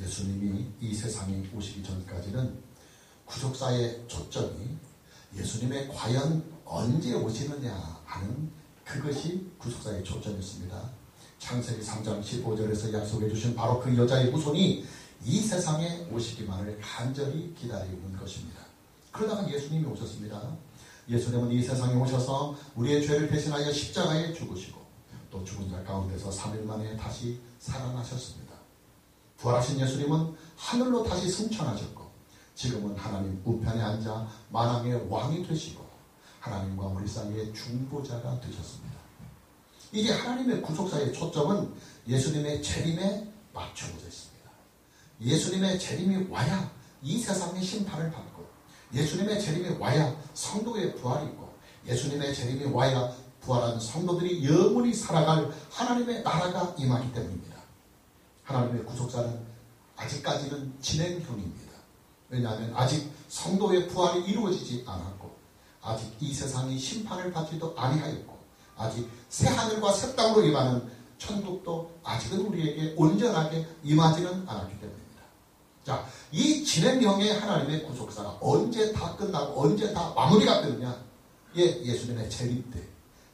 예수님이 이 세상에 오시기 전까지는 구속사의 초점이 예수님의 과연 언제 오시느냐 하는 그것이 구속사의 초점이었습니다. 창세기 3장 15절에서 약속해 주신 바로 그 여자의 후손이 이 세상에 오시기만을 간절히 기다리고 있는 것입니다. 그러다가 예수님이 오셨습니다. 예수님은 이 세상에 오셔서 우리의 죄를 대신하여 십자가에 죽으시고 또 죽은 자 가운데서 3일 만에 다시 살아나셨습니다. 부활하신 예수님은 하늘로 다시 승천하셨고 지금은 하나님 우편에 앉아 만왕의 왕이 되시고 하나님과 우리 사이의 중보자가 되셨습니다. 이게 하나님의 구속사의 초점은 예수님의 재림에 맞추어져 있습니다. 예수님의 재림이 와야 이 세상의 심판을 받고 예수님의 재림이 와야 성도의 부활이 있고 예수님의 재림이 와야 부활한 성도들이 영원히 살아갈 하나님의 나라가 임하기 때문입니다. 하나님의 구속사는 아직까지는 진행형입니다. 왜냐하면 아직 성도의 부활이 이루어지지 않았고 아직 이 세상이 심판을 받지도 아니하였고 아직 새하늘과 새 땅으로 임하는 천국도 아직은 우리에게 온전하게 임하지는 않았기 때문입니다. 자, 이 진행형의 하나님의 구속사가 언제 다 끝나고 언제 다 마무리가 되느냐? 예수님의 재림 때,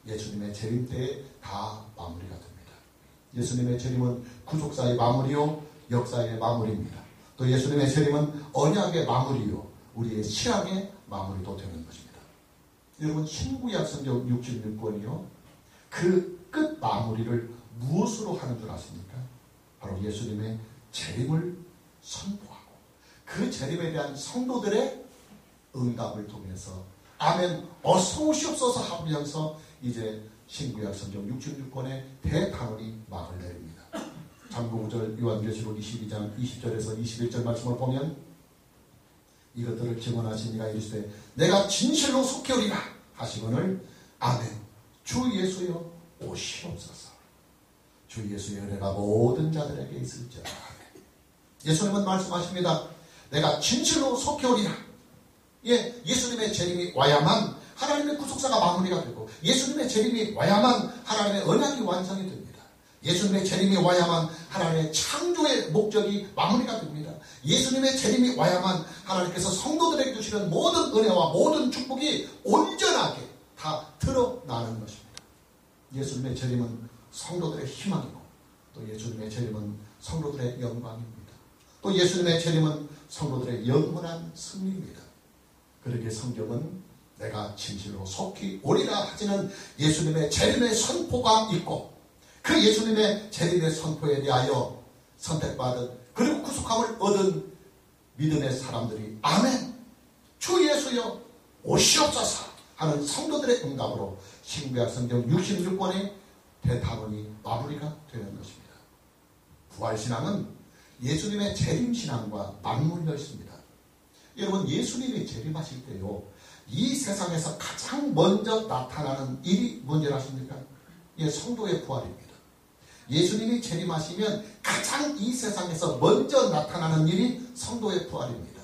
예수님의 재림 때에 다 마무리가 됩니다. 예수님의 재림은 구속사의 마무리요, 역사의 마무리입니다. 또 예수님의 재림은 언약의 마무리요, 우리의 신앙의 마무리도 되는 것입니다. 여러분, 신구약 성경 66권이요, 그 끝 마무리를 무엇으로 하는 줄 아십니까? 바로 예수님의 재림을 선포하고 그 재림에 대한 성도들의 응답을 통해서 아멘 어서 오시옵소서 하면서 이제 신구약 성경 66권의 대단원이 막을 내립니다. 잠언 9절 요한계시록 22장 20절에서 21절 말씀을 보면 이것들을 증언하신 이가 이르시되 내가 진실로 속히 오리라 하시거늘 아멘 주 예수여 오시옵소서. 주 예수의 은혜가 모든 자들에게 있을지어다. 예수님은 말씀하십니다. 내가 진실로 속히 오리라. 예수님의 재림이 와야만 하나님의 구속사가 마무리가 되고 예수님의 재림이 와야만 하나님의 언약이 완성이 됩니다. 예수님의 재림이 와야만 하나님의 창조의 목적이 마무리가 됩니다. 예수님의 재림이 와야만 하나님께서 성도들에게 주시는 모든 은혜와 모든 축복이 온전하게 다 드러나는 것입니다. 예수님의 재림은 성도들의 희망이고 또 예수님의 재림은 성도들의 영광입니다. 또 예수님의 재림은 성도들의 영원한 승리입니다. 그렇게 성경은 내가 진실로 속히 오리라 하지는 예수님의 재림의 선포가 있고 그 예수님의 재림의 선포에 대하여 선택받은 그리고 구속함을 얻은 믿음의 사람들이 아멘 주 예수여 오시옵소서 하는 성도들의 응답으로 신구약 성경 66권의 대단원이 마무리가 되는 것입니다. 부활신앙은 예수님의 재림신앙과 맞물려 있습니다. 여러분 예수님이 재림하실 때요 이 세상에서 가장 먼저 나타나는 일이 뭔지 아십니까? 성도의 부활입니다. 예수님이 재림하시면 가장 이 세상에서 먼저 나타나는 일이 성도의 부활입니다.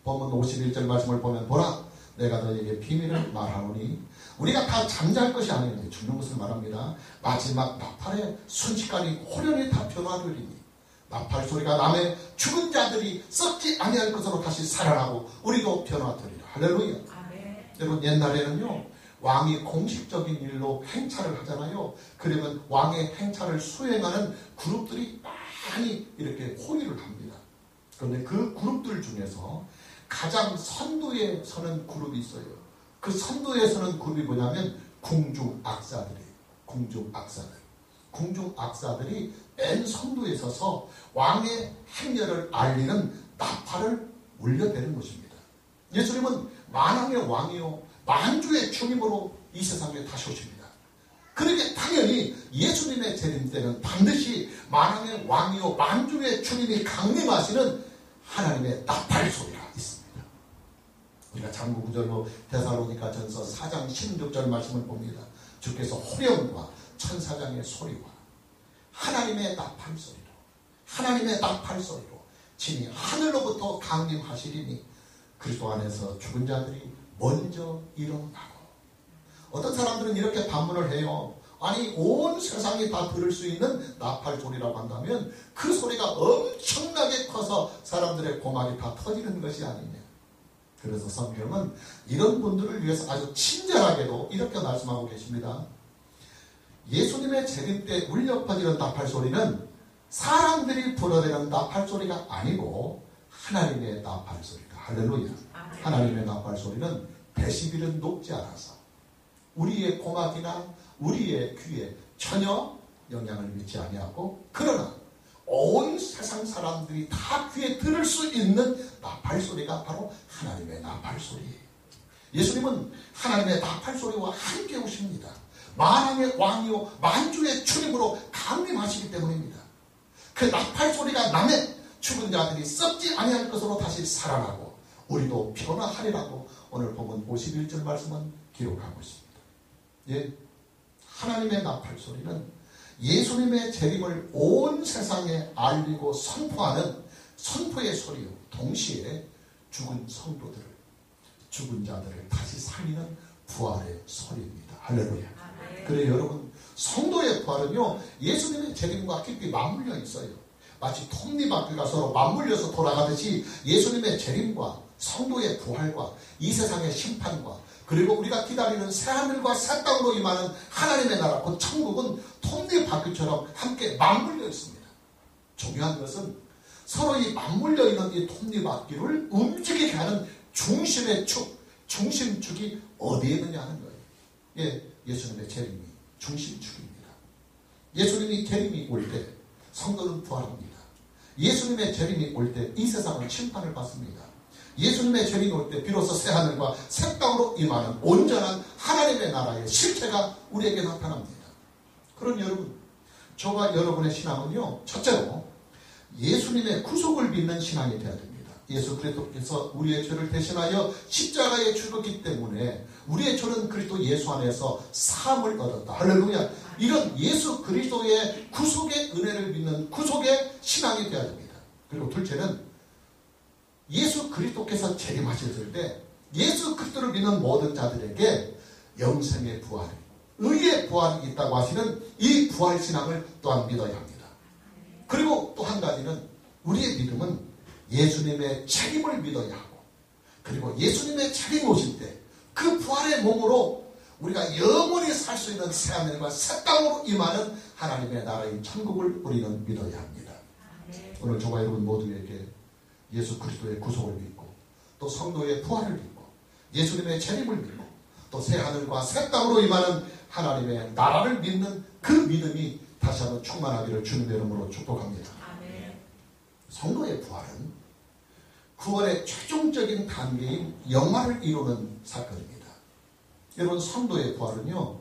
본문 51절 말씀을 보면 보라 내가 너에게 비밀을 말하노니 우리가 다 잠잘 것이 아니는데 죽는 것을 말합니다. 마지막 나팔에 순식간에 호련히 다 변화되리니 나팔 소리가 나면 죽은 자들이 썩지 아니할 것으로 다시 살아나고 우리도 변화되리라. 할렐루야. 아멘. 여러분 옛날에는요 왕이 공식적인 일로 행차를 하잖아요. 그러면 왕의 행차를 수행하는 그룹들이 많이 이렇게 호위를 합니다. 그런데 그 그룹들 중에서 가장 선두에 서는 그룹이 있어요. 그 선두에 서는 그룹이 뭐냐면 궁중악사들이에요. 궁중악사들이 맨 선두에 서서 왕의 행렬을 알리는 나팔을 울려대는 것입니다. 예수님은 만왕의 왕이요 만주의 주님으로 이 세상에 다시 오십니다. 그러게 당연히 예수님의 재림 때는 반드시 만왕의 왕이요 만주의 주님이 강림하시는 하나님의 나팔 소리가 있습니다. 우리가 잠언 9절로 데살로니가 전서 4장 16절 말씀을 봅니다. 주께서 호령과 천사장의 소리와 하나님의 나팔 소리로 친히 하늘로부터 강림하시리니 그리스도 안에서 죽은 자들이 먼저 일어나고. 어떤 사람들은 이렇게 반문을 해요. 아니 온 세상이 다 들을 수 있는 나팔 소리라고 한다면 그 소리가 엄청나게 커서 나서 사람들의 고막이 다 터지는 것이 아니냐. 그래서 성경은 이런 분들을 위해서 아주 친절하게도 이렇게 말씀하고 계십니다. 예수님의 재림 때 울려 퍼지는 나팔 소리는 사람들이 불어대는 나팔 소리가 아니고 하나님의 나팔 소리다. 할렐루야. 하나님의 나팔 소리는 데시벨은 높지 않아서 우리의 고막이나 우리의 귀에 전혀 영향을 미치지 아니하고, 그러나 온 세상 사람들이 다 귀에 들을 수 있는 나팔 소리가 바로 하나님의 나팔 소리예요. 예수님은 하나님의 나팔 소리와 함께 오십니다. 만왕의 왕이요 만주의 주님으로 강림하시기 때문입니다. 그 나팔 소리가 나면 죽은 자들이 썩지 아니할 것으로 다시 살아나고 우리도 변화하리라고 오늘 본문 51절 말씀은 기록하고 있습니다. 예, 하나님의 나팔 소리는 예수님의 재림을 온 세상에 알리고 선포하는 선포의 소리요, 동시에 죽은 성도들을, 죽은 자들을 다시 살리는 부활의 소리입니다. 할렐루야. 그래요, 여러분, 성도의 부활은요 예수님의 재림과 깊이 맞물려 있어요. 마치 톱니바퀴가 서로 맞물려서 돌아가듯이 예수님의 재림과 성도의 부활과 이 세상의 심판과 그리고 우리가 기다리는 새하늘과 새 땅으로 임하는 하나님의 나라, 그 천국은 톱니바퀴처럼 함께 맞물려 있습니다. 중요한 것은 서로 이 맞물려 있는 이 톱니바퀴를 움직이게 하는 중심의 축, 중심축이 어디에 있느냐 하는 거예요. 예, 예수님의 재림이 중심축입니다. 예수님이 재림이 올 때 성도는 부활합니다. 예수님의 재림이 올 때 이 세상은 심판을 받습니다. 예수님의 재림이 올 때 비로소 새하늘과 새 땅으로 임하는 온전한 하나님의 나라의 실체가 우리에게 나타납니다. 그런 여러분, 저와 여러분의 신앙은요, 첫째로 예수님의 구속을 믿는 신앙이 되어야 됩니다. 예수 그리스도께서 우리의 죄를 대신하여 십자가에 죽었기 때문에 우리의 죄는 그리스도 예수 안에서 사함을 얻었다. 할렐루야. 이런 예수 그리스도의 구속의 은혜를 믿는 구속의 신앙이 되어야 됩니다. 그리고 둘째는 예수 그리스도께서 재림하셨을 때 예수 그리스도를 믿는 모든 자들에게 영생의 부활, 의의 부활이 있다고 하시는 이 부활 신앙을 또한 믿어야 합니다. 그리고 또 한 가지는 우리의 믿음은 예수님의 재림을 믿어야 하고, 그리고 예수님의 재림 오실 때 그 부활의 몸으로 우리가 영원히 살 수 있는 새하늘과 새 땅으로 임하는 하나님의 나라인 천국을 우리는 믿어야 합니다. 오늘 저와 여러분 모두에게 예수 그리스도의 구속을 믿고 또 성도의 부활을 믿고 예수님의 재림을 믿고 또 새하늘과 새 땅으로 임하는 하나님의 나라를 믿는 그 믿음이 다시 한번 충만하기를 주님의 이름으로 축복합니다. 성도의 부활은 구원의 최종적인 단계인 영화를 이루는 사건입니다. 여러분, 성도의 부활은요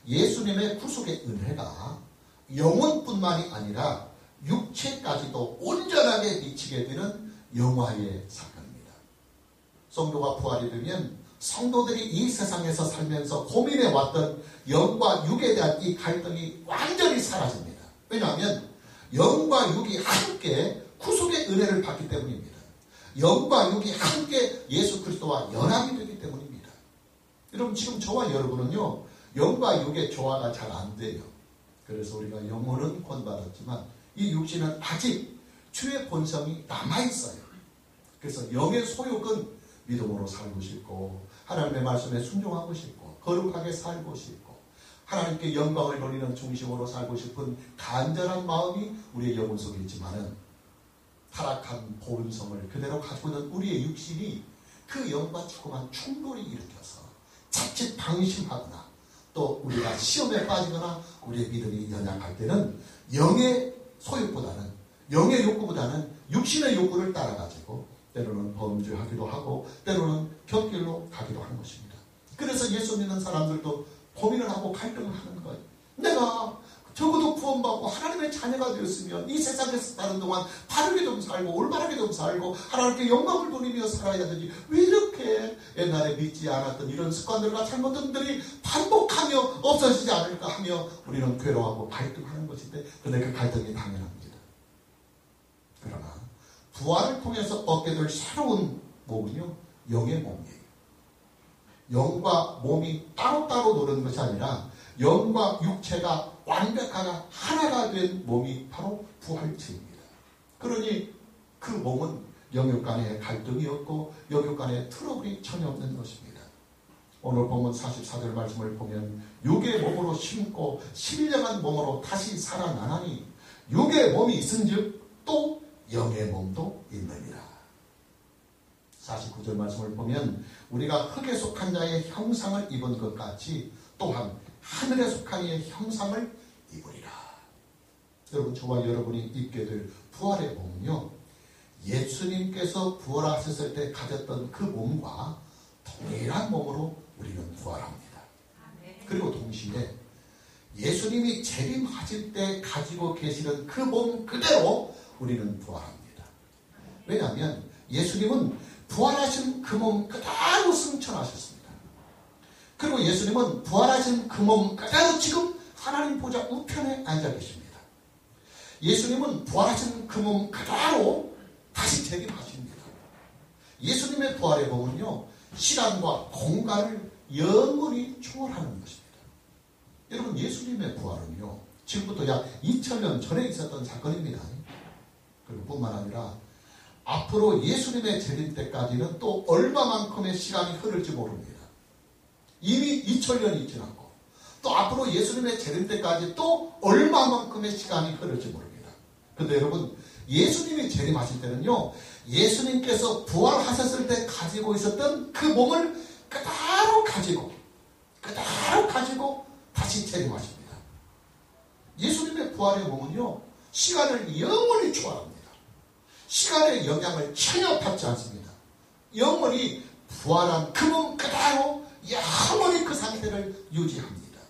예수님의 구속의 은혜가 영혼뿐만이 아니라 육체까지도 온전하게 미치게 되는 영화의 사건입니다. 성도가 부활이 되면 성도들이 이 세상에서 살면서 고민해왔던 영과 육에 대한 이 갈등이 완전히 사라집니다. 왜냐하면 영과 육이 함께 구속의 은혜를 받기 때문입니다. 영과 육이 함께 예수 그리스도와 연합이 되기 때문입니다. 여러분, 지금 저와 여러분은요 영과 육의 조화가 잘 안 돼요. 그래서 우리가 영혼은 구원받았지만 이 육신은 아직 주의 본성이 남아있어요. 그래서 영의 소욕은 믿음으로 살고 싶고 하나님의 말씀에 순종하고 싶고 거룩하게 살고 싶고 하나님께 영광을 돌리는 중심으로 살고 싶은 간절한 마음이 우리의 영혼 속에 있지만은 타락한 본성을 그대로 가지고 있는 우리의 육신이 그 영과 조그만 충돌이 일으켜서 자칫 방심하거나 또 우리가 시험에 빠지거나 우리의 믿음이 연약할 때는 영의 소욕보다는 영의 욕구보다는 육신의 욕구를 따라가지고 때로는 범죄하기도 하고 때로는 곁길로 가기도 하는 것입니다. 그래서 예수 믿는 사람들도 고민을 하고 갈등을 하는 거예요. 내가 적어도 구원받고 하나님의 자녀가 되었으면 이 세상에서 사는 동안 바르게 좀 살고 올바르게 좀 살고 하나님께 영광을 돌리며 살아야 되지, 왜 이렇게 옛날에 믿지 않았던 이런 습관들과 잘못들이 반복하며 없어지지 않을까 하며 우리는 괴로워하고 갈등하는 것인데, 그런데 그 갈등이 당연합니다. 그러나 부활을 통해서 얻게 될 새로운 몸은요 영의 몸이에요. 영과 몸이 따로따로 노는 것이 아니라 영과 육체가 완벽하게 하나가 된 몸이 바로 부활체입니다. 그러니 그 그 몸은 영육 간에 갈등이 없고 영육 간에 트러블이 전혀 없는 것입니다. 오늘 본문 44절 말씀을 보면 육의 몸으로 심고 신령한 몸으로 다시 살아나나니 육의 몸이 있은즉 또 영의 몸도 있느니라. 49절 말씀을 보면 우리가 흙에 속한 자의 형상을 입은 것 같이 또한 하늘에 속한 이의 형상을 입으리라. 여러분, 저와 여러분이 입게 될 부활의 몸은요, 예수님께서 부활하셨을 때 가졌던 그 몸과 동일한 몸으로 우리는 부활합니다. 그리고 동시에 예수님이 재림하실 때 가지고 계시는 그 몸 그대로 우리는 부활합니다. 왜냐하면 예수님은 부활하신 그 몸 그대로 승천하셨습니다. 그리고 예수님은 부활하신 그 몸 그대로 지금 하나님 보좌 우편에 앉아 계십니다. 예수님은 부활하신 그 몸 그대로 다시 재림하십니다. 예수님의 부활의 몸은요, 시간과 공간을 영원히 초월하는 것입니다. 여러분, 예수님의 부활은요, 지금부터 약 2000년 전에 있었던 사건입니다. 그리고 뿐만 아니라 앞으로 예수님의 재림 때까지는 또 얼마만큼의 시간이 흐를지 모릅니다. 이미 2000년이 지났고 또 앞으로 예수님의 재림 때까지 또 얼마만큼의 시간이 흐를지 모릅니다. 그런데 여러분, 예수님이 재림하실 때는요, 예수님께서 부활하셨을 때 가지고 있었던 그 몸을 그대로 가지고 다시 재림하십니다. 예수님의 부활의 몸은요, 시간을 영원히 초월합니다. 시간의 영향을 전혀 받지 않습니다. 영원히 부활한 그 몸 그대로 영원히 그 상태를 유지합니다.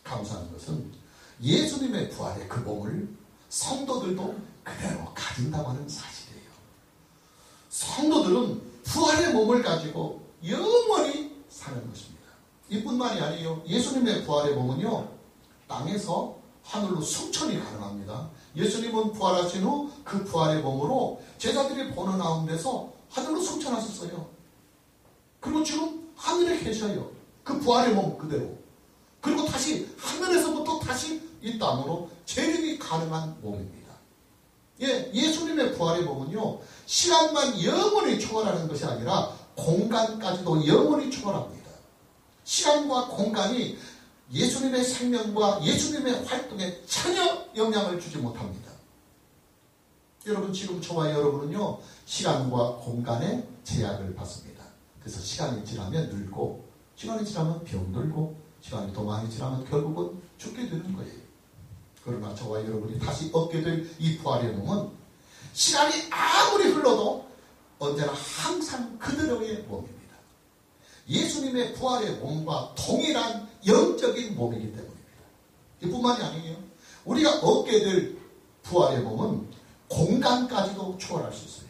감사한 것은 예수님의 부활의 그 몸을 성도들도 그대로 가진다고 하는 사실이에요. 성도들은 부활의 몸을 가지고 영원히 사는 것입니다. 이뿐만이 아니에요. 예수님의 부활의 몸은요, 땅에서 하늘로 승천이 가능합니다. 예수님은 부활하신 후 그 부활의 몸으로 제자들이 보는 가운데서 하늘로 승천하셨어요. 그리고 지금 하늘에 계셔요. 그 부활의 몸 그대로. 그리고 다시 하늘에서부터 다시 이 땅으로 재림이 가능한 몸입니다. 예수님의 부활의 몸은요, 시간만 영원히 초월하는 것이 아니라 공간까지도 영원히 초월합니다. 시간과 공간이 예수님의 생명과 예수님의 활동에 전혀 영향을 주지 못합니다. 여러분, 지금 저와 여러분은요, 시간과 공간에 제약을 받습니다. 그래서 시간이 지나면 늙고, 시간이 지나면 병들고, 시간이 더 많이 지나면 결국은 죽게 되는 거예요. 그러나 저와 여러분이 다시 얻게 될 이 부활의 몸은 시간이 아무리 흘러도 언제나 항상 그대로의 몸입니다. 예수님의 부활의 몸과 동일한 영적인 몸이기 때문입니다. 이뿐만이 아니에요. 우리가 얻게 될 부활의 몸은 공간까지도 초월할 수 있어요.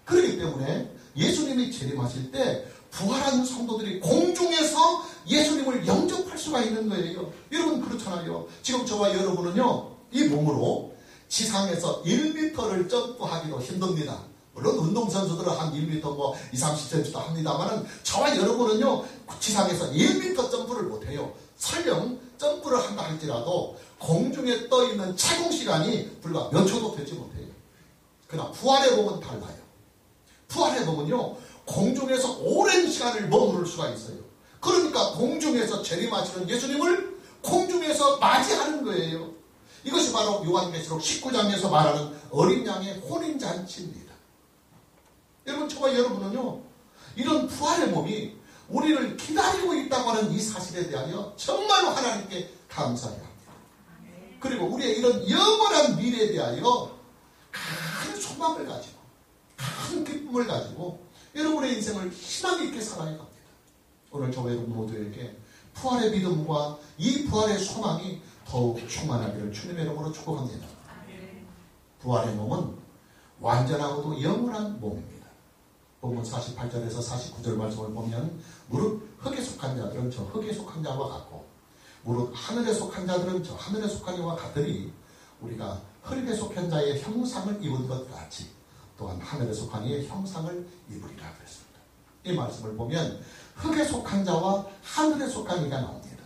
그렇기 때문에 예수님이 재림하실 때 부활한 성도들이 공중에서 예수님을 영접할 수가 있는 거예요. 여러분, 그렇잖아요. 지금 저와 여러분은요, 이 몸으로 지상에서 1m를 점프하기도 힘듭니다. 물론 운동선수들은 한 1m 뭐 20-30cm도 합니다만은 저와 여러분은요, 지상에서 1m 점프를 못해요. 설령 점프를 한다 할지라도 공중에 떠있는 채공 시간이 불과 몇 초도 되지 못해요. 그러나 부활의 몸은 달라요. 부활의 몸은요, 공중에서 오랜 시간을 머무를 수가 있어요. 그러니까 공중에서 재림하시는 예수님을 공중에서 맞이하는 거예요. 이것이 바로 요한계시록 19장에서 말하는 어린 양의 혼인잔치입니다. 여러분, 저와 여러분은요, 이런 부활의 몸이 우리를 기다리고 있다고 하는 이 사실에 대하여 정말로 하나님께 감사해야 합니다. 그리고 우리의 이런 영원한 미래에 대하여 큰 소망을 가지고, 큰 기쁨을 가지고 여러분의 인생을 희망 있게 살아야 합니다. 오늘 저와 여러분 모두에게 부활의 믿음과 이 부활의 소망이 더욱 충만하기를 주님의 이름으로 축복합니다. 부활의 몸은 완전하고도 영원한 몸입니다. 본문 48절에서 49절 말씀을 보면 무릇 흙에 속한 자들은 저 흙에 속한 자와 같고 무릇 하늘에 속한 자들은 저 하늘에 속한 자와 같으니 우리가 흙에 속한 자의 형상을 입은 것 같이 또한 하늘에 속한 이의 형상을 입으리라 그랬습니다. 이 말씀을 보면 흙에 속한 자와 하늘에 속한 이가 나옵니다.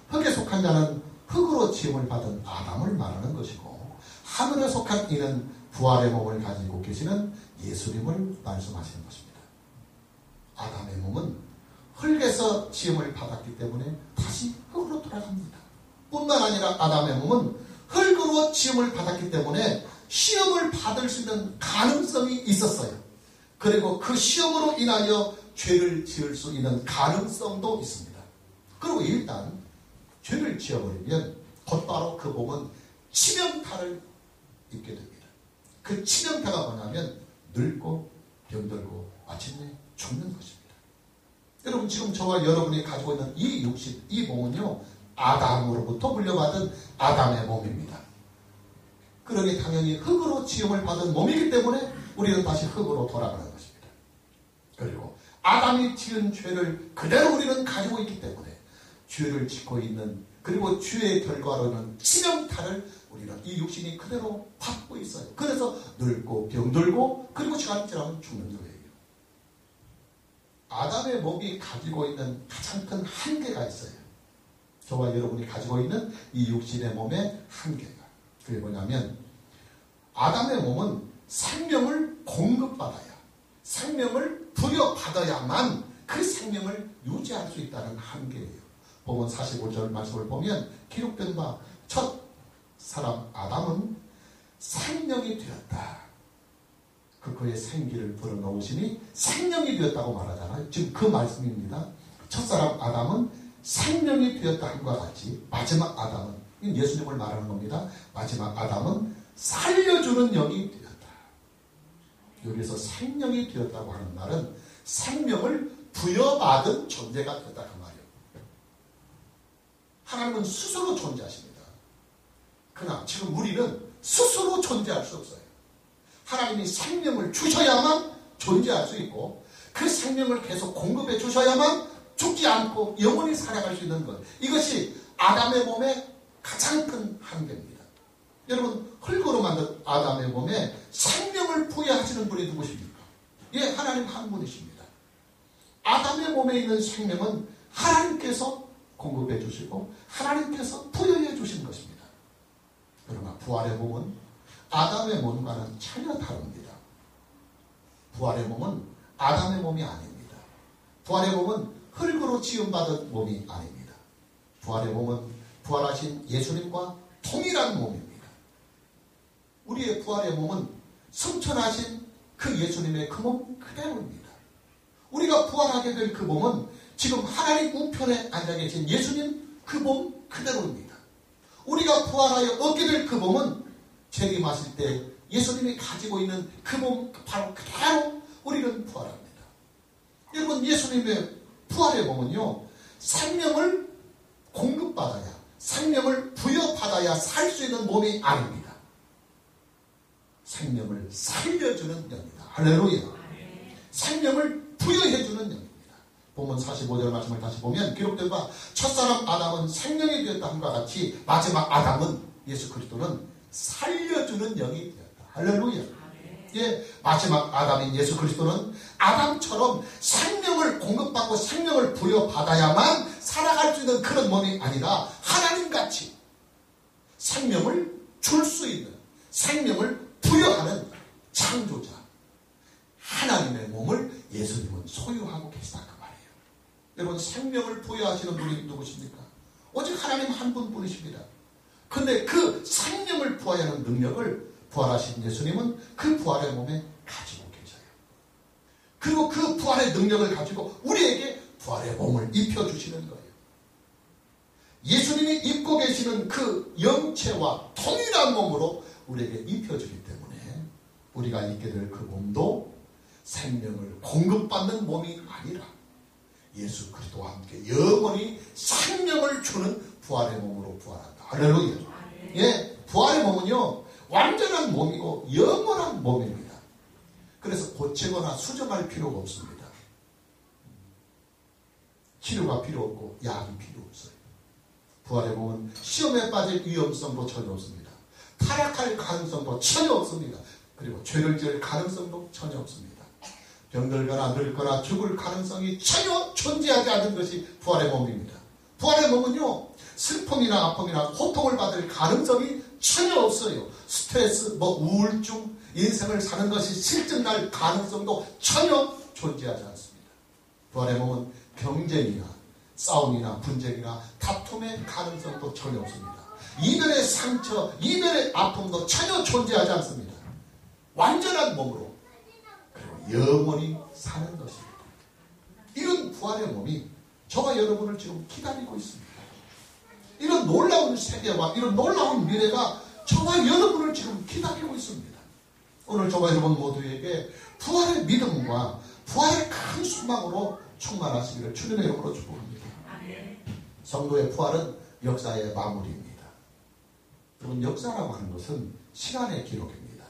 흙에 속한 자는 흙으로 지음을 받은 아담을 말하는 것이고 하늘에 속한 이는 부활의 몸을 가지고 계시는 예수님을 말씀하시는 것입니다. 아담의 몸은 흙에서 지음을 받았기 때문에 다시 흙으로 돌아갑니다. 뿐만 아니라 아담의 몸은 흙으로 지음을 받았기 때문에 시험을 받을 수 있는 가능성이 있었어요. 그리고 그 시험으로 인하여 죄를 지을 수 있는 가능성도 있습니다. 그리고 일단 죄를 지어버리면 곧바로 그 몸은 치명타를 입게 됩니다. 그 치명타가 뭐냐면 늙고 병들고 마침내 죽는 것입니다. 여러분 지금 저와 여러분이 가지고 있는 이 육신, 이 몸은요 아담으로부터 물려받은 아담의 몸입니다. 그러니 당연히 흙으로 지음을 받은 몸이기 때문에 우리는 다시 흙으로 돌아가는 것입니다. 그리고 아담이 지은 죄를 그대로 우리는 가지고 있기 때문에 죄를 짓고 있는, 그리고 죄의 결과로는 치명타를 우리는 이 육신이 그대로 받고 있어요. 그래서 늙고 병들고 그리고 시간이 지나면 죽는 거예요. 아담의 몸이 가지고 있는 가장 큰 한계가 있어요. 저와 여러분이 가지고 있는 이 육신의 몸의 한계가. 그게 뭐냐면 아담의 몸은 생명을 공급받아야, 생명을 부여받아야만 그 생명을 유지할 수 있다는 한계예요. 본문 45절 말씀을 보면 기록된 바 첫 사람 아담은 생명이 되었다. 그의 생기를 불어넣으시니 생명이 되었다고 말하잖아요. 지금 그 말씀입니다. 첫사람 아담은 생명이 되었다 함과 같이 마지막 아담은, 예수님을 말하는 겁니다. 마지막 아담은 살려주는 영이 되었다. 여기서 생명이 되었다고 하는 말은 생명을 부여받은 존재가 되었다 그 말이에요. 하나님은 스스로 존재하십니다. 그러나 지금 우리는 스스로 존재할 수 없어요. 하나님이 생명을 주셔야만 존재할 수 있고 그 생명을 계속 공급해 주셔야만 죽지 않고 영원히 살아갈 수 있는 것. 이것이 아담의 몸의 가장 큰 한계입니다. 여러분 흙으로 만든 아담의 몸에 생명을 부여하시는 분이 누구십니까? 예, 하나님 한 분이십니다. 아담의 몸에 있는 생명은 하나님께서 공급해 주시고 하나님께서 부여해 주신 것입니다. 그러나 부활의 몸은 아담의 몸과는 전혀 다릅니다. 부활의 몸은 아담의 몸이 아닙니다. 부활의 몸은 흙으로 지음받은 몸이 아닙니다. 부활의 몸은 부활하신 예수님과 동일한 몸입니다. 우리의 부활의 몸은 승천하신 그 예수님의 그 몸 그대로입니다. 우리가 부활하게 될 그 몸은 지금 하나님 우편에 앉아 계신 예수님 그 몸 그대로입니다. 우리가 부활하여 얻게 될 그 몸은 재림하실 때 예수님이 가지고 있는 그 몸 바로 그대로 우리는 부활합니다. 여러분 예수님의 부활의 몸은요 생명을 공급받아야, 생명을 부여받아야 살 수 있는 몸이 아닙니다. 생명을 살려주는 영이다. 할렐루야. 생명을 부여해주는 영입니다. 본문 45절 말씀을 다시 보면 기록된 바 첫사람 아담은 생명이 되었다 함과 같이 마지막 아담은 예수 그리스도는 살려주는 영이 되었다. 할렐루야. 예, 마지막 아담인 예수 그리스도는 아담처럼 생명을 공급받고 생명을 부여받아야만 살아갈 수 있는 그런 몸이 아니라 하나님같이 생명을 줄 수 있는, 생명을 부여하는 창조자 하나님의 몸을 예수님은 소유하고 계시다 그 말이에요. 여러분 생명을 부여하시는 분이 누구십니까? 오직 하나님 한 분뿐이십니다. 근데 그 생명을 부여하는 능력을 부활하신 예수님은 그 부활의 몸에 가지고 계셔요. 그리고 그 부활의 능력을 가지고 우리에게 부활의 몸을 입혀주시는 거예요. 예수님이 입고 계시는 그 영체와 동일한 몸으로 우리에게 입혀주기 때문에 우리가 입게 될 그 몸도 생명을 공급받는 몸이 아니라 예수 그리스도와 함께 영원히 생명을 주는 부활의 몸으로 부활한다. 할렐루야. 예, 부활의 몸은요 완전한 몸이고 영원한 몸입니다. 그래서 고치거나 수정할 필요가 없습니다. 치료가 필요 없고 약이 필요 없어요. 부활의 몸은 시험에 빠질 위험성도 전혀 없습니다. 타락할 가능성도 전혀 없습니다. 그리고 죄를 지을 가능성도 전혀 없습니다. 병들거나 늙거나 죽을 가능성이 전혀 존재하지 않는 것이 부활의 몸입니다. 부활의 몸은요 슬픔이나 아픔이나 고통을 받을 가능성이 전혀 없어요. 스트레스, 우울증 인생을 사는 것이 실증날 가능성도 전혀 존재하지 않습니다. 부활의 몸은 경쟁이나 싸움이나 분쟁이나 다툼의 가능성도 전혀 없습니다. 이별의 상처, 이별의 아픔도 전혀 존재하지 않습니다. 완전한 몸으로 그리고 영원히 사는 것입니다. 이런 부활의 몸이 저와 여러분을 지금 기다리고 있습니다. 이런 놀라운 세계와 이런 놀라운 미래가 저와 여러분을 지금 기다리고 있습니다. 오늘 저와 여러분 모두에게 부활의 믿음과 부활의 큰 소망으로 충만하시기를 주님의 이름으로 축복합니다. 성도의 부활은 역사의 마무리입니다. 여러분, 역사라고 하는 것은 시간의 기록입니다.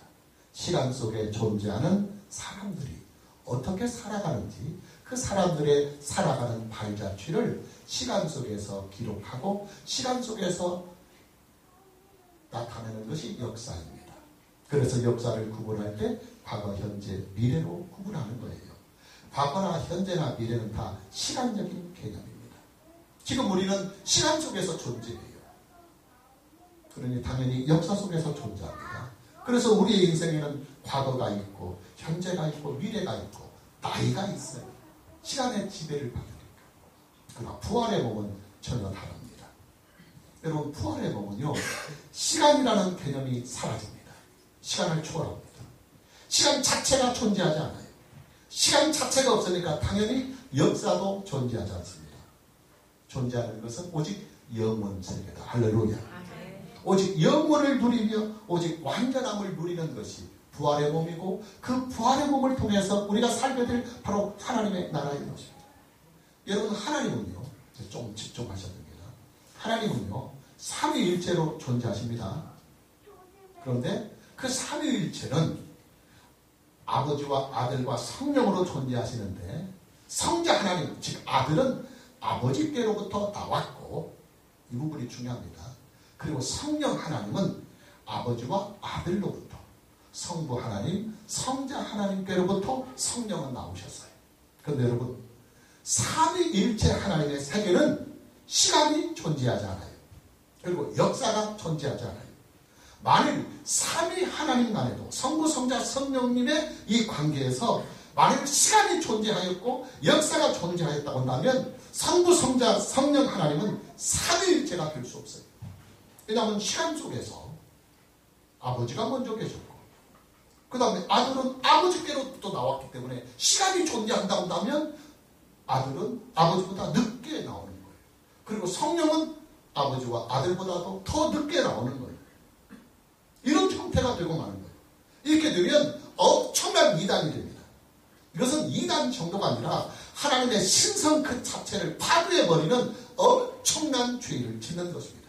시간 속에 존재하는 사람들이 어떻게 살아가는지 그 사람들의 살아가는 발자취를 시간 속에서 기록하고 시간 속에서 나타내는 것이 역사입니다. 그래서 역사를 구분할 때 과거, 현재, 미래로 구분하는 거예요. 과거나 현재나 미래는 다 시간적인 개념입니다. 지금 우리는 시간 속에서 존재해요. 그러니 당연히 역사 속에서 존재합니다. 그래서 우리의 인생에는 과거가 있고 현재가 있고 미래가 있고 나이가 있어요. 시간의 지배를 받으니까. 그러나 부활의 몸은 전혀 다릅니다. 여러분, 부활의 몸은요, 시간이라는 개념이 사라집니다. 시간을 초월합니다. 시간 자체가 존재하지 않아요. 시간 자체가 없으니까 당연히 역사도 존재하지 않습니다. 존재하는 것은 오직 영원 세계다. 할렐루야. 오직 영원을 누리며 오직 완전함을 누리는 것이 부활의 몸이고 그 부활의 몸을 통해서 우리가 살게 될 바로 하나님의 나라의 것입니다. 여러분, 하나님은요, 좀 집중하셔야 됩니다. 하나님은요, 삼위일체로 존재하십니다. 그런데 그 삼위일체는 아버지와 아들과 성령으로 존재하시는데 성자 하나님, 즉 아들은 아버지께로부터 나왔고, 이 부분이 중요합니다. 그리고 성령 하나님은 아버지와 아들로부터, 성부 하나님, 성자 하나님께로부터 성령은 나오셨어요. 그런데 여러분, 삼위일체 하나님의 세계는 시간이 존재하지 않아요. 그리고 역사가 존재하지 않아요. 만일 삼위 하나님만 해도 성부, 성자, 성령님의 이 관계에서 만일 시간이 존재하였고 역사가 존재하였다고 한다면 성부, 성자, 성령 하나님은 삼위일체가 될 수 없어요. 왜냐하면 시간 속에서 아버지가 먼저 계셨고 그 다음에 아들은 아버지께로부터 나왔기 때문에 시간이 존재한다고 한다면 아들은 아버지보다 늦게 나오는 거예요. 그리고 성령은 아버지와 아들보다도 더 늦게 나오는 거예요. 이런 형태가 되고 마는 거예요. 이렇게 되면 엄청난 이단이 됩니다. 이것은 이단 정도가 아니라 하나님의 신성 그 자체를 파괴해버리는 엄청난 죄를 짓는 것입니다.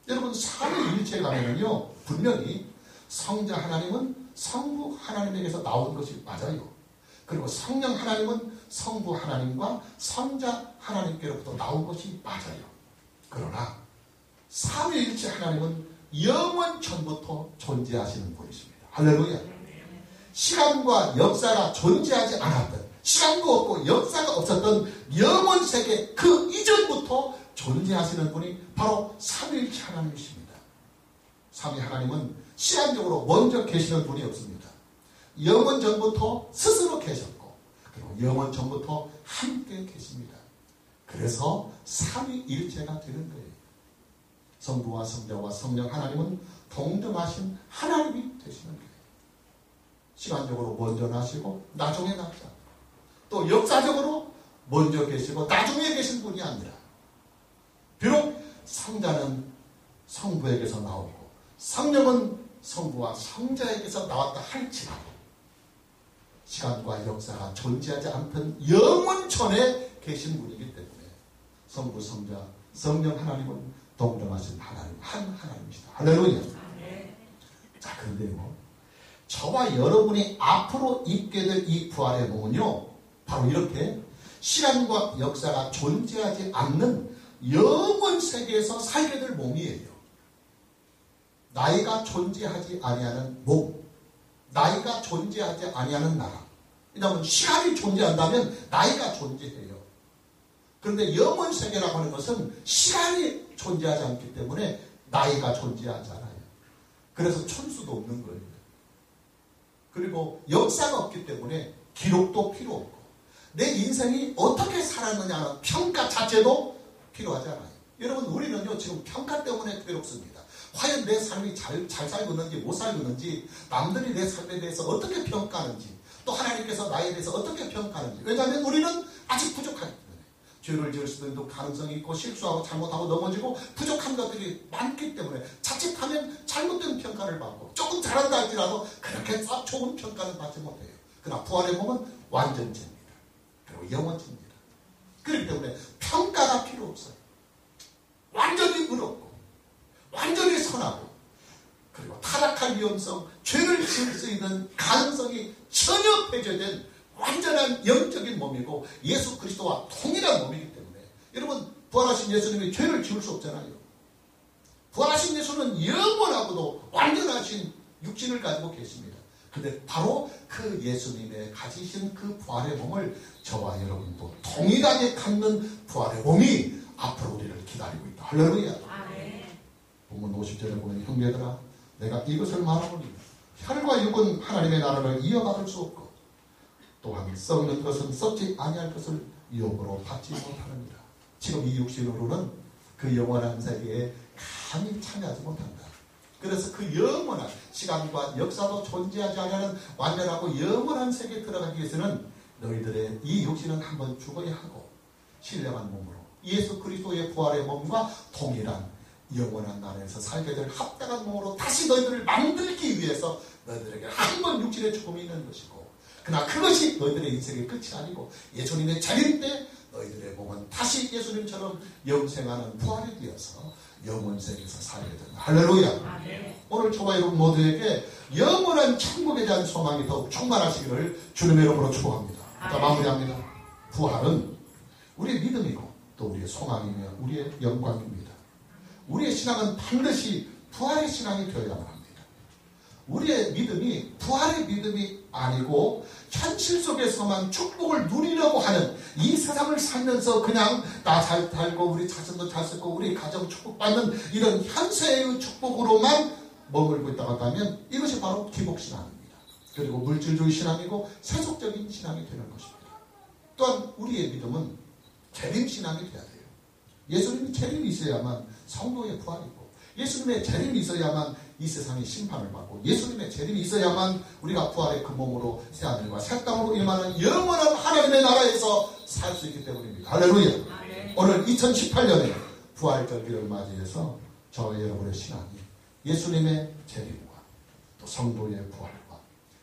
여러분, 삼위일체 가면은요, 분명히 성자 하나님은 성부 하나님에게서 나온 것이 맞아요. 그리고 성령 하나님은 성부 하나님과 성자 하나님께로부터 나온 것이 맞아요. 그러나 삼위일체 하나님은 영원 전부터 존재하시는 분이십니다. 할렐루야. 시간과 역사가 존재하지 않았던, 시간도 없고 역사가 없었던 영원 세계 그 이전부터 존재하시는 분이 바로 삼위일체 하나님이십니다. 삼위 하나님은 시간적으로 먼저 계시는 분이 없습니다. 영원 전부터 스스로 계셨고 그리고 영원 전부터 함께 계십니다. 그래서 삼위일체가 되는 거예요. 성부와 성자와 성령 하나님은 동등하신 하나님이 되시는 거예요. 시간적으로 먼저 나시고 나중에 나지 않고 또 역사적으로 먼저 계시고 나중에 계신 분이 아니라 비록 성자는 성부에게서 나오고 성령은 성부와 성자에게서 나왔다 할지라도 시간과 역사가 존재하지 않던 영원전에 계신 분이기 때문에 성부, 성자, 성령 하나님은 동등하신 하나님, 한 하나님이시다. 할렐루야. 자, 그런데요, 저와 여러분이 앞으로 입게 될 이 부활의 몸은요, 바로 이렇게 시간과 역사가 존재하지 않는 영원 세계에서 살게 될 몸이에요. 나이가 존재하지 아니하는 몸, 나이가 존재하지 아니하는 나라. 왜냐하면 시간이 존재한다면 나이가 존재해요. 그런데 영원 세계라고 하는 것은 시간이 존재하지 않기 때문에 나이가 존재하지 않아요. 그래서 천수도 없는 거예요. 그리고 역사가 없기 때문에 기록도 필요 없고 내 인생이 어떻게 살았느냐는 평가 자체도 필요하지 않아요. 여러분 우리는요 지금 평가 때문에 괴롭습니다. 과연 내 삶이 잘 살고 있는지 못 살고 있는지 남들이 내 삶에 대해서 어떻게 평가하는지 또 하나님께서 나에 대해서 어떻게 평가하는지 왜냐하면 우리는 아직 부족하기 때문에 죄를 지을 수도 있는 가능성이 있고 실수하고 잘못하고 넘어지고 부족한 것들이 많기 때문에 자칫하면 잘못된 평가를 받고 조금 잘한다 할지라도 그렇게 좋은 평가는 받지 못해요. 그러나 부활의 몸은 완전체입니다. 그리고 영원체입니다. 그렇기 때문에 평가가 필요 없어요. 완전히 의롭고 완전히 선하고 그리고 타락할 위험성, 죄를 지을 수 있는 가능성이 전혀 배제된 완전한 영적인 몸이고 예수 그리스도와 동일한 몸이기 때문에 여러분 부활하신 예수님이 죄를 지을 수 없잖아요. 부활하신 예수는 영원하고도 완전하신 육신을 가지고 계십니다. 근데 바로 그 예수님의 가지신 그 부활의 몸을 저와 여러분도 동일하게 갖는 부활의 몸이 앞으로 우리를 기다리고 있다. 할렐루야. 본문 50절에 보면 형제들아 내가 이것을 말하노니 혈과 육은 하나님의 나라를 이어받을 수 없고 또한 썩는 것은 썩지 아니할 것을 유업으로 받지 못하느니라. 지금 이 육신으로는 그 영원한 세계에 감히 참여하지 못한다. 그래서 그 영원한 시간과 역사도 존재하지 않는 완전하고 영원한 세계에 들어가기 위해서는 너희들의 이 육신은 한번 죽어야 하고 신령한 몸으로 예수 그리스도의 부활의 몸과 동일한 영원한 나라에서 살게 될 합당한 몸으로 다시 너희들을 만들기 위해서 너희들에게 한 번 육신의 죽음이 있는 것이고 그러나 그것이 너희들의 인생의 끝이 아니고 예수님의 재림 때 너희들의 몸은 다시 예수님처럼 영생하는 부활이 되어서 영원 세계에서 살게 된다. 할렐루야. 오늘 저와 여러분 모두에게 영원한 천국에 대한 소망이 더욱 충만하시기를 주님의 이름으로 축복합니다. 자, 마무리합니다. 부활은 우리의 믿음이고 또 우리의 소망이며 우리의 영광입니다. 우리의 신앙은 반드시 부활의 신앙이 되어야만 합니다. 우리의 믿음이 부활의 믿음이 아니고 현실 속에서만 축복을 누리려고 하는 이 세상을 살면서 그냥 나 잘 살고 우리 자손도 잘 살고 우리 가정 축복받는 이런 현세의 축복으로만 머물고 있다고 한다면 이것이 바로 기복신앙입니다. 그리고 물질주의 신앙이고 세속적인 신앙이 되는 것입니다. 또한 우리의 믿음은 재림신앙이 되어야 돼요. 예수님이 재림이 있어야만 성도의 부활이고 예수님의 재림이 있어야만 이 세상이 심판을 받고 예수님의 재림이 있어야만 우리가 부활의 그 몸으로 새하늘과 새 땅으로 임하는 영원한 하나님의 나라에서 살 수 있기 때문입니다. 할렐루야. 오늘 2018년에 부활절기를 맞이해서 저와 여러분의 신앙이 예수님의 재림과 또 성도의 부활과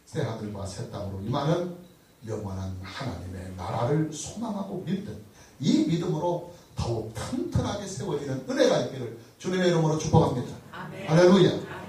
새하늘과 새 땅으로 임하는 영원한 하나님의 나라를 소망하고 믿는 이 믿음으로 더욱 튼튼하게 세워지는 은혜가 있기를 주님의 이름으로 축복합니다. 할렐루야.